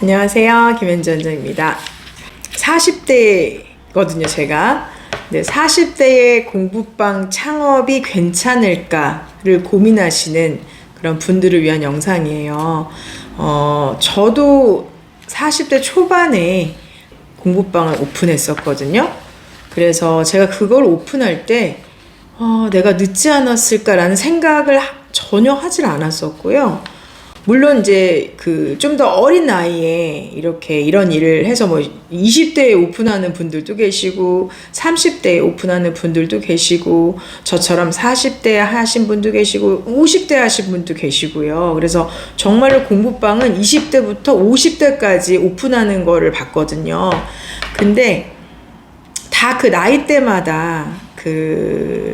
안녕하세요. 김현지 원장입니다. 40대거든요, 제가. 네, 40대의 공부방 창업이 괜찮을까를 고민하시는 그런 분들을 위한 영상이에요. 저도 40대 초반에 공부방을 오픈했었거든요. 그래서 제가 그걸 오픈할 때 내가 늦지 않았을까라는 생각을 전혀 하질 않았었고요. 물론 이제 좀 더 어린 나이에 이렇게 이런 일을 해서 20대에 오픈하는 분들도 계시고 30대에 오픈하는 분들도 계시고 저처럼 40대 하신 분도 계시고 50대 하신 분도 계시고요. 그래서 정말로 공부방은 20대부터 50대까지 오픈하는 거를 봤거든요. 근데 다 그 나이대마다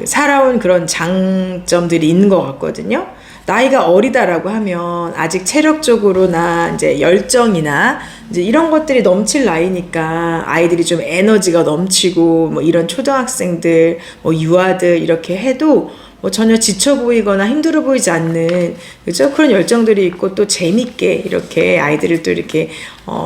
살아온 그런 장점들이 있는 것 같거든요. 나이가 어리다라고 하면 아직 체력적으로나 이제 열정이나 이제 이런 것들이 넘칠 나이니까 아이들이 좀 에너지가 넘치고 이런 초등학생들, 유아들 이렇게 해도 전혀 지쳐 보이거나 힘들어 보이지 않는, 그죠? 그런 열정들이 있고 또 재밌게 이렇게 아이들을 또 이렇게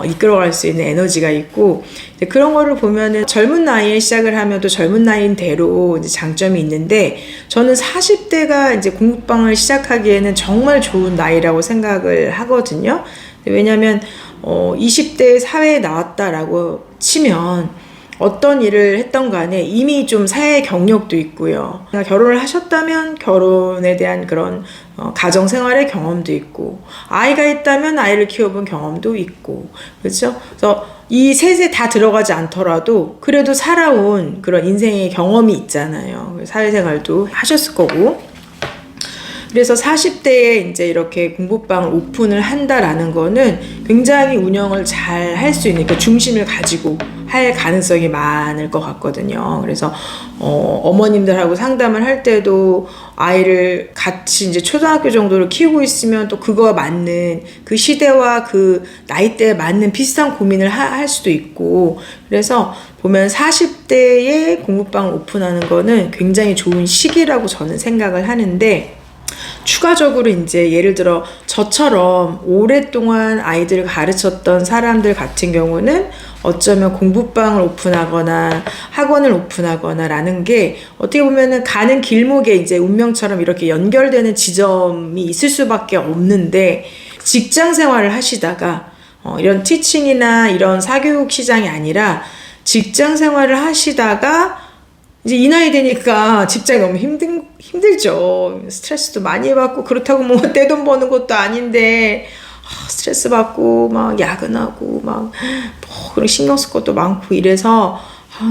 이끌어갈 수 있는 에너지가 있고, 그런 거를 보면은 젊은 나이에 시작을 하면 또 젊은 나이인 대로 이제 장점이 있는데, 저는 40대가 이제 공부방을 시작하기에는 정말 좋은 나이라고 생각을 하거든요. 왜냐면 20대 사회에 나왔다라고 치면 어떤 일을 했던 간에 이미 좀 사회 경력도 있고요. 결혼을 하셨다면 결혼에 대한 그런 가정 생활의 경험도 있고, 아이가 있다면 아이를 키워본 경험도 있고, 그렇죠? 그래서 이 셋에 다 들어가지 않더라도 그래도 살아온 그런 인생의 경험이 있잖아요. 사회생활도 하셨을 거고. 그래서 40대에 이제 이렇게 공부방을 오픈을 한다라는 거는 굉장히 운영을 잘 할 수 있는, 그러니까 중심을 가지고 할 가능성이 많을 것 같거든요. 그래서 어머님들하고 상담을 할 때도 아이를 같이 이제 초등학교 정도로 키우고 있으면 또 그거와 맞는 그 시대와 그 나이대에 맞는 비슷한 고민을 할 수도 있고, 그래서 보면 40대에 공부방을 오픈하는 거는 굉장히 좋은 시기라고 저는 생각을 하는데, 추가적으로 이제 예를 들어 저처럼 오랫동안 아이들을 가르쳤던 사람들 같은 경우는 어쩌면 공부방을 오픈하거나 학원을 오픈하거나 라는 게 어떻게 보면은 가는 길목에 이제 운명처럼 이렇게 연결되는 지점이 있을 수밖에 없는데, 직장 생활을 하시다가 이런 티칭이나 이런 사교육 시장이 아니라 직장 생활을 하시다가 이제 이 나이 되니까 직장이 너무 힘들죠. 스트레스도 많이 받고, 그렇다고 내 돈 버는 것도 아닌데, 스트레스 받고, 야근하고, 그런 신경 쓸 것도 많고 이래서,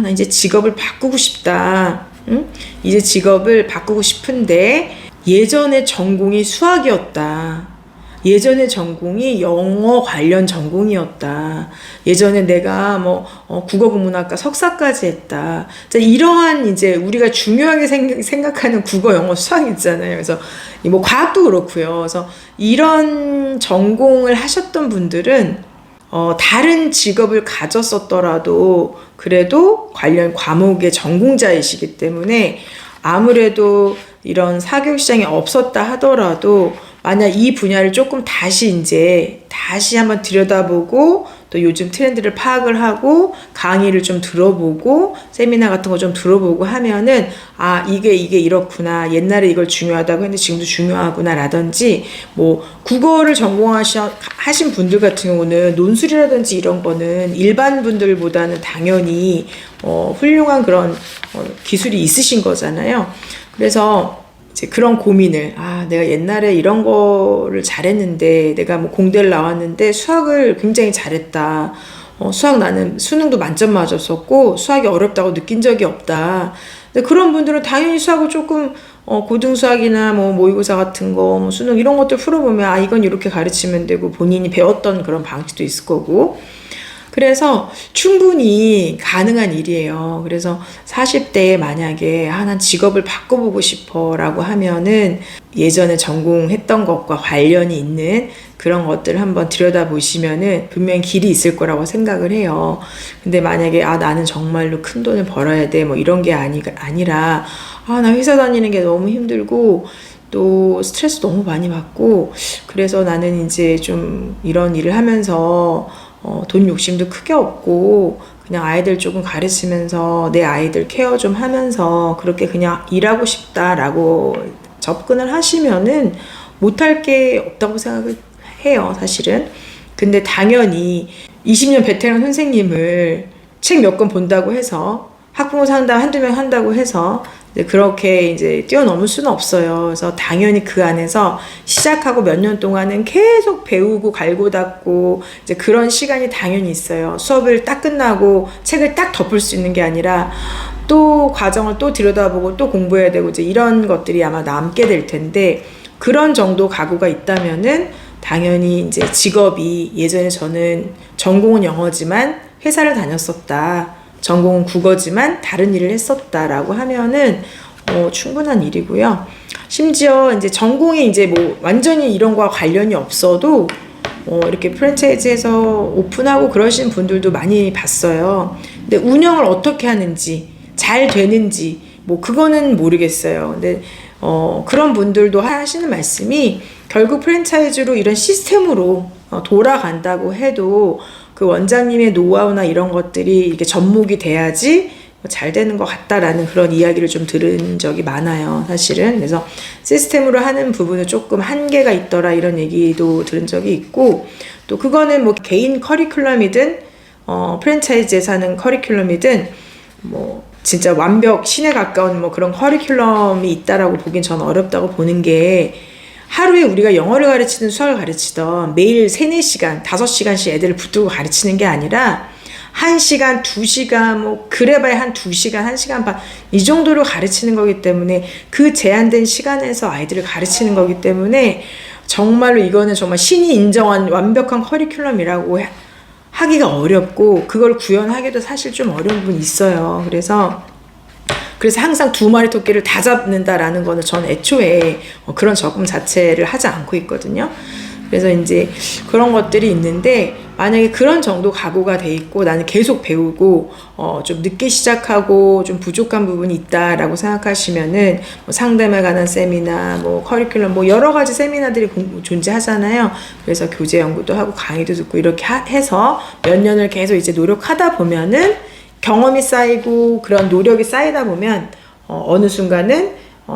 나 이제 직업을 바꾸고 싶다. 응? 이제 직업을 바꾸고 싶은데, 예전에 전공이 수학이었다. 예전에 전공이 영어 관련 전공이었다. 예전에 내가 국어국문학과 석사까지 했다. 이러한 이제 우리가 중요하게 생각하는 국어, 영어, 수학 있잖아요. 그래서 과학도 그렇고요. 그래서 이런 전공을 하셨던 분들은 다른 직업을 가졌었더라도 그래도 관련 과목의 전공자이시기 때문에 아무래도 이런 사교육 시장이 없었다 하더라도 만약 이 분야를 조금 다시 한번 들여다보고 또 요즘 트렌드를 파악을 하고 강의를 좀 들어보고 세미나 같은 거 좀 들어보고 하면은 이게 이렇구나, 옛날에 이걸 중요하다고 했는데 지금도 중요하구나 라든지, 국어를 전공하신 분들 같은 경우는 논술이라든지 이런 거는 일반 분들보다는 당연히 훌륭한 그런 기술이 있으신 거잖아요. 그래서 이제 그런 고민을, 내가 옛날에 이런 거를 잘했는데, 내가 공대를 나왔는데 수학을 굉장히 잘했다. 수학 나는 수능도 만점 맞았었고 수학이 어렵다고 느낀 적이 없다. 근데 그런 분들은 당연히 수학을 조금 고등수학이나 모의고사 같은 거, 수능 이런 것들 풀어보면 이건 이렇게 가르치면 되고 본인이 배웠던 그런 방식도 있을 거고, 그래서 충분히 가능한 일이에요. 그래서 40대에 만약에 난 직업을 바꿔보고 싶어 라고 하면은 예전에 전공했던 것과 관련이 있는 그런 것들을 한번 들여다보시면은 분명히 길이 있을 거라고 생각을 해요. 근데 만약에 나는 정말로 큰 돈을 벌어야 돼 이런 게 아니라 나 회사 다니는 게 너무 힘들고 또 스트레스 너무 많이 받고, 그래서 나는 이제 좀 이런 일을 하면서 돈 욕심도 크게 없고 그냥 아이들 조금 가르치면서 내 아이들 케어 좀 하면서 그렇게 그냥 일하고 싶다라고 접근을 하시면은 못할 게 없다고 생각을 해요, 사실은. 근데 당연히 20년 베테랑 선생님을 책 몇 권 본다고 해서 학부모 상담 한두 명 한다고 해서 그렇게 이제 뛰어넘을 수는 없어요. 그래서 당연히 그 안에서 시작하고 몇 년 동안은 계속 배우고 갈고 닦고 이제 그런 시간이 당연히 있어요. 수업을 딱 끝나고 책을 딱 덮을 수 있는 게 아니라 또 과정을 또 들여다보고 또 공부해야 되고 이제 이런 것들이 아마 남게 될 텐데, 그런 정도 각오가 있다면은 당연히 이제 직업이, 예전에 저는 전공은 영어지만 회사를 다녔었다, 전공은 국어지만 다른 일을 했었다라고 하면은 충분한 일이고요. 심지어 이제 전공이 이제 뭐 완전히 이런 거와 관련이 없어도 이렇게 프랜차이즈에서 오픈하고 그러신 분들도 많이 봤어요. 근데 운영을 어떻게 하는지, 잘 되는지 뭐 그거는 모르겠어요. 근데 그런 분들도 하시는 말씀이, 결국 프랜차이즈로 이런 시스템으로 돌아간다고 해도 그 원장님의 노하우나 이런 것들이 이게 접목이 돼야지 잘 되는 것 같다라는 그런 이야기를 좀 들은 적이 많아요, 사실은. 그래서 시스템으로 하는 부분은 조금 한계가 있더라, 이런 얘기도 들은 적이 있고, 또 그거는 뭐 개인 커리큘럼이든 프랜차이즈에서 하는 커리큘럼이든 뭐 진짜 완벽 신에 가까운 뭐 그런 커리큘럼이 있다라고 보긴 저는 어렵다고 보는 게, 하루에 우리가 영어를 가르치든 수학을 가르치든 매일 3-4시간, 5시간씩 애들을 붙들고 가르치는 게 아니라 1시간, 2시간, 뭐 그래봐야 한 2시간, 1시간 반 이 정도로 가르치는 거기 때문에, 그 제한된 시간에서 아이들을 가르치는 거기 때문에 정말로 이거는 정말 신이 인정한 완벽한 커리큘럼이라고 하기가 어렵고, 그걸 구현하기도 사실 좀 어려운 부분이 있어요. 그래서 항상 2마리 토끼를 다 잡는다라는 거는 저는 애초에 그런 접근 자체를 하지 않고 있거든요. 그래서 이제 그런 것들이 있는데, 만약에 그런 정도 각오가 돼 있고 나는 계속 배우고 좀 늦게 시작하고 좀 부족한 부분이 있다라고 생각하시면은 뭐 상담에 관한 세미나, 뭐 커리큘럼, 뭐 여러 가지 세미나들이 존재하잖아요. 그래서 교재 연구도 하고 강의도 듣고 이렇게 해서 몇 년을 계속 이제 노력하다 보면은 경험이 쌓이고 그런 노력이 쌓이다 보면 어느 순간은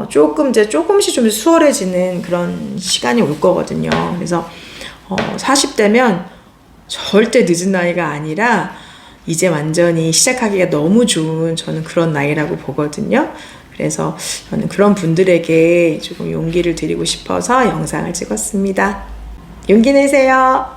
조금씩 좀 수월해지는 그런 시간이 올 거거든요. 그래서 40대면 절대 늦은 나이가 아니라 이제 완전히 시작하기가 너무 좋은, 저는 그런 나이라고 보거든요. 그래서 저는 그런 분들에게 조금 용기를 드리고 싶어서 영상을 찍었습니다. 용기 내세요.